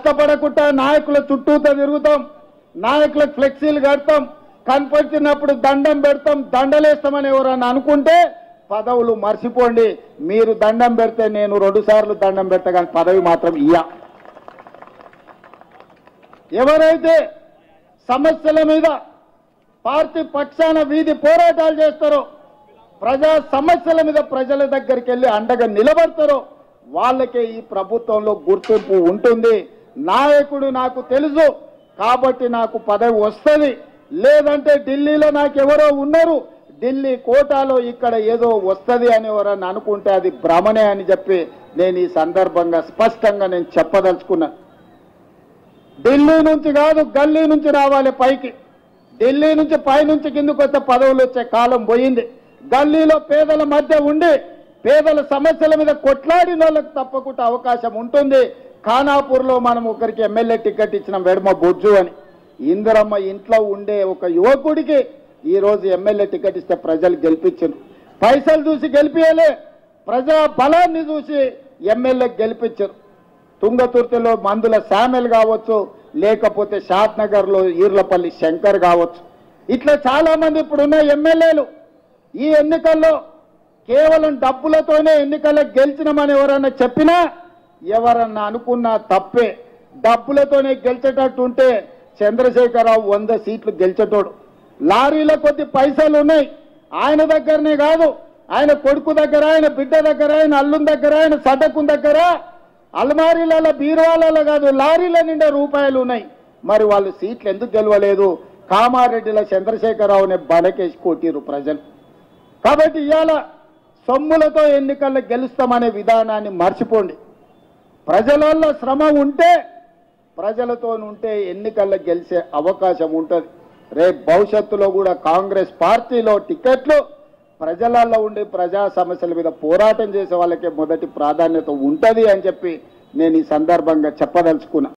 కష్టపడకుండా నాయకుల చుట్టూతో తిరుగుతాం, నాయకులకు ఫ్లెక్సీలు కడతాం, కనిపించినప్పుడు దండం పెడతాం, దండలేస్తామని ఎవరన్నా అనుకుంటే పదవులు మర్చిపోండి. మీరు దండం పెడితే నేను 2 సార్లు దండం పెడతా, కానీ పదవి మాత్రం ఇయ్య. ఎవరైతే సమస్యల మీద పార్టీ పక్షాన వీధి పోరాటాలు చేస్తారో, ప్రజా సమస్యల మీద ప్రజల దగ్గరికి వెళ్ళి అండగా నిలబడతారో వాళ్ళకే ఈ ప్రభుత్వంలో గుర్తింపు ఉంటుంది. నాయకుడు నాకు తెలుసు కాబట్టి నాకు పదవి వస్తుంది, లేదంటే ఢిల్లీలో నాకు ఎవరో ఉన్నారు, ఢిల్లీ కోటాలో ఇక్కడ ఏదో వస్తుంది అని ఎవరన్నా అనుకుంటే అది భ్రమనే అని చెప్పి నేను ఈ సందర్భంగా స్పష్టంగా నేను చెప్పదలుచుకున్నా. ఢిల్లీ నుంచి కాదు, గల్లీ నుంచి రావాలి పైకి. ఢిల్లీ నుంచి పైనుంచి కిందకు వస్తే పదవులు వచ్చే కాలం పోయింది. గల్లీలో పేదల మధ్య ఉండి పేదల సమస్యల మీద కొట్లాడిన వాళ్ళకి తప్పకుండా అవకాశం ఉంటుంది. ఖానాపూర్లో మనం ఒకరికి ఎమ్మెల్యే టికెట్ ఇచ్చిన వెడమ బొజ్జు అని, ఇందిరమ్మ ఇంట్లో ఉండే ఒక యువకుడికి ఈరోజు ఎమ్మెల్యే టికెట్ ఇస్తే ప్రజలు గెలిపించారు. పైసలు చూసి గెలిపియలే, ప్రజా బలాన్ని చూసి ఎమ్మెల్యే గెలిపించారు. తుంగతుర్తిలో మందుల శామెల్ కావచ్చు, లేకపోతే షాద్ నగర్లో ఈర్లపల్లి శంకర్ కావచ్చు, ఇట్లా చాలా మంది ఇప్పుడున్న ఎమ్మెల్యేలు ఈ ఎన్నికల్లో కేవలం డబ్బులతోనే ఎన్నికల్లో గెలిచినామని ఎవరన్నా చెప్పినా, ఎవరన్నా అనుకున్నా తప్పే. డబ్బులతోనే గెలిచేటట్టుంటే చంద్రశేఖరరావు 100 సీట్లు గెలిచేటోడు. లారీల కొద్ది పైసలు ఉన్నాయి ఆయన దగ్గరనే కాదు, ఆయన కొడుకు దగ్గర, ఆయన బిడ్డ దగ్గర, ఆయన అల్లుని దగ్గర, ఆయన సడకు దగ్గర, అల్మారీలలో బీరువాలలో కాదు లారీల నిండా రూపాయలు ఉన్నాయి. మరి వాళ్ళు సీట్లు ఎందుకు గెలవలేదు? కామారెడ్డిలో చంద్రశేఖరరావుని బలకేసి కొట్టిరు ప్రజలు. కాబట్టి ఇవాళ సొమ్ములతో ఎన్నికల్లో గెలుస్తామనే విధానాన్ని మర్చిపోండి. ప్రజలలో శ్రమ ఉంటే, ప్రజలతో ఉంటే ఎన్నికల్లో గెలిచే అవకాశం ఉంటుంది. రేపు భవిష్యత్తులో కూడా కాంగ్రెస్ పార్టీలో టికెట్లు ప్రజలలో ఉండి ప్రజా సమస్యల మీద పోరాటం చేసే వాళ్ళకే మొదటి ప్రాధాన్యత ఉంటుంది అని చెప్పి నేను ఈ సందర్భంగా చెప్పదలుచుకున్నా.